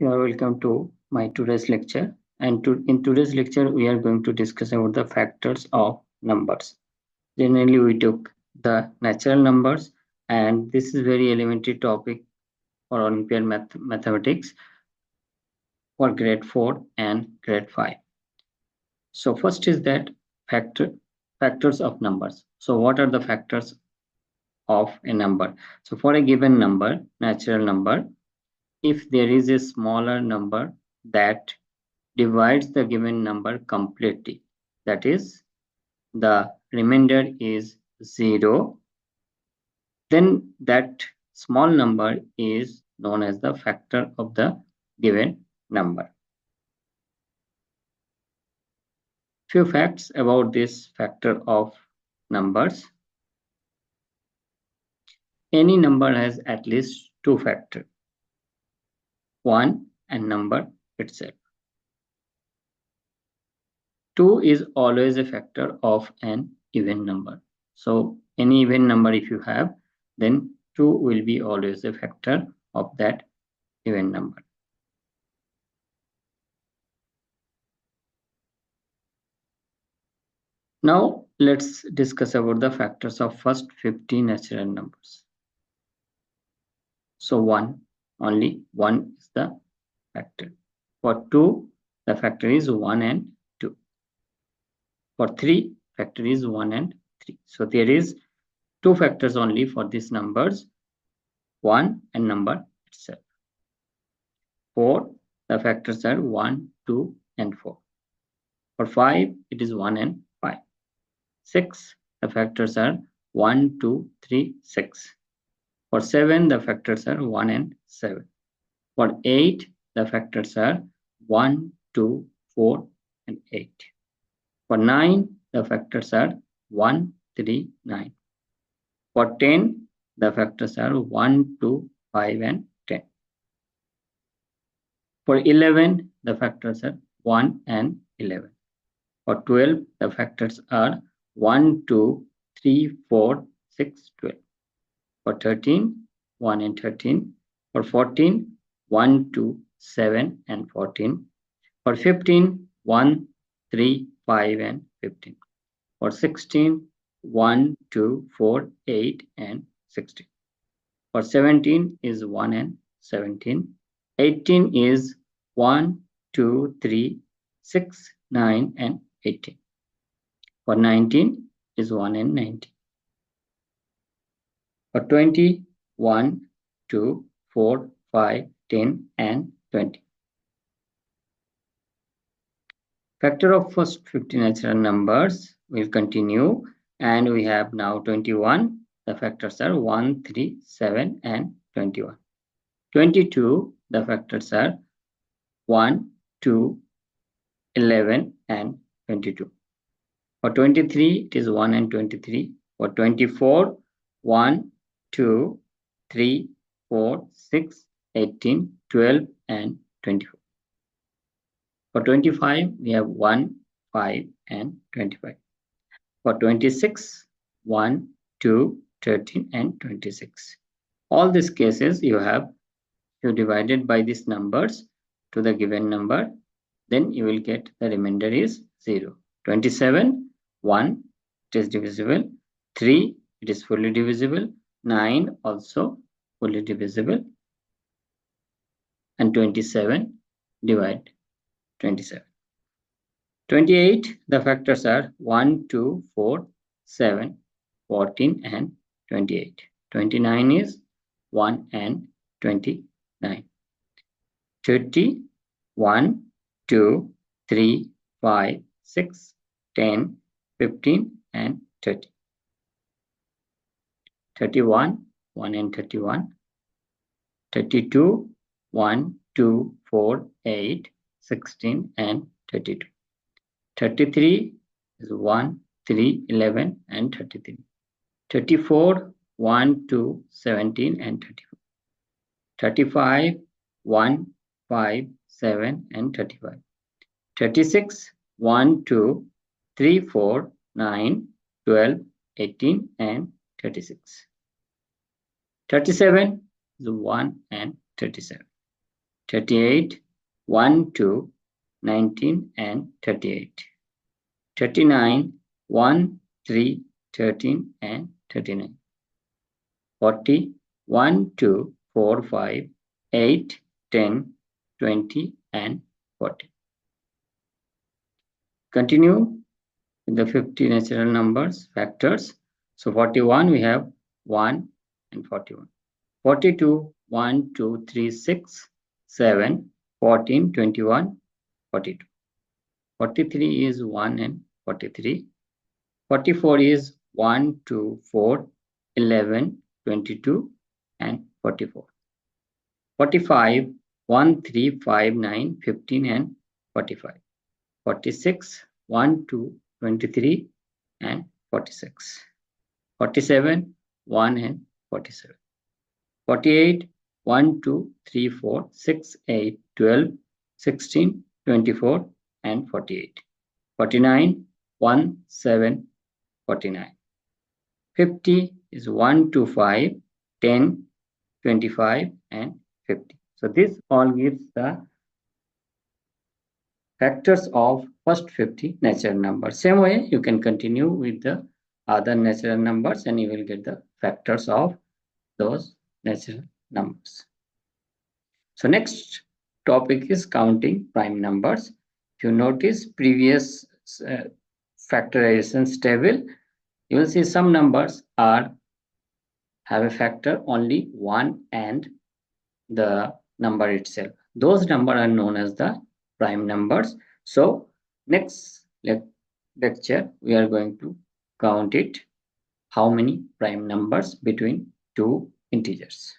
You are welcome to my today's lecture. And in today's lecture, we are going to discuss about the factors of numbers. Generally, we took the natural numbers, and this is very elementary topic for Olympiad mathematics for grade 4 and grade 5. So first is that factors of numbers. So what are the factors of a number? So for a given number, natural number, if there is a smaller number that divides the given number completely, that is, the remainder is 0, then that small number is known as the factor of the given number. Few facts about this factor of numbers. Any number has at least two factors, one and number itself. 2 is always a factor of an even number. So any even number if you have, then 2 will be always a factor of that even number. Now let's discuss about the factors of first 50 natural numbers. So only 1 is the factor. For 2, the factor is 1 and 2. For 3, factor is 1 and 3. So there is 2 factors only for these numbers, 1 and number itself. 4, the factors are 1, 2 and 4. For 5, it is 1 and 5. 6, the factors are 1, 2, 3, 6. For 7, the factors are 1 and 7. For 8, the factors are 1, 2, 4 and 8. For 9, the factors are 1, 3, 9. For 10, the factors are 1, 2, 5 and 10. For 11, the factors are 1 and 11. For 12, the factors are 1, 2, 3, 4, 6, 12. For 13, 1 and 13. For 14, 1, 2, 7 and 14. For 15, 1, 3, 5 and 15. For 16, 1, 2, 4, 8 and 16. For 17 is 1 and 17. 18 is 1, 2, 3, 6, 9 and 18. For 19 is 1 and 19. For 20, 1, 2, 4, 5, 10 and 20. Factor of first 50 natural numbers will continue, and we have now 21. The factors are 1, 3, 7 and 21. 22, the factors are 1, 2, 11 and 22. For 23, it is 1 and 23. For 24, 1, 2, 3, 4, 6, 18, 12 and 24. For 25, we have 1, 5 and 25. For 26, 1, 2, 13 and 26. All these cases you divided by these numbers to the given number, then you will get the remainder is 0. 27, 1, it is divisible. 3, it is fully divisible. 9 also fully divisible. And 27, divide 27. 28, the factors are 1, 2, 4, 7, 14 and 28. 29 is 1 and 29. 30, 1, 2, 3, 5, 6, 10, 15 and 30. 31, 1 and 31. 32, 1, 2, 4, 8, 16 and 32. 33 is 1, 3, 11 and 33. 34, 1, 2, 17 and 34. 35, 1, 5, 7 and 35. 36, 1, 2, 3, 4, 9, 12, 18 and 36. 37 is 1 and 37. 38, 1, 2, 19 and 38. 39, 1, 3, 13 and 39. 40, 1, 2, 4, 5, 8, 10, 20 and 40. Continue with the 50 natural numbers factors. So 41 we have 1 and 41. 42, 1, 2, 3, 6, 7, 14, 21, 42. 43 is 1 and 43. 44 is 1, 2, 4, 11, 22 and 44. 45, 1, 3, 5, 9, 15 and 45. 46, 1, 2, 23 and 46. 47, 1 and 47. 48, 1, 2, 3, 4, 6, 8, 12, 16, 24 and 48. 49, 1, 7, 49. 50 is 1, 2, 5, 10, 25 and 50. So this all gives the factors of first 50 natural numbers. Same way you can continue with the other natural numbers and you will get the factors of those natural numbers. So next topic is counting prime numbers. If you notice previous factorizations table, you will see some numbers have a factor only 1 and the number itself. Those numbers are known as the prime numbers. So next lecture we are going to count it how many prime numbers between two integers.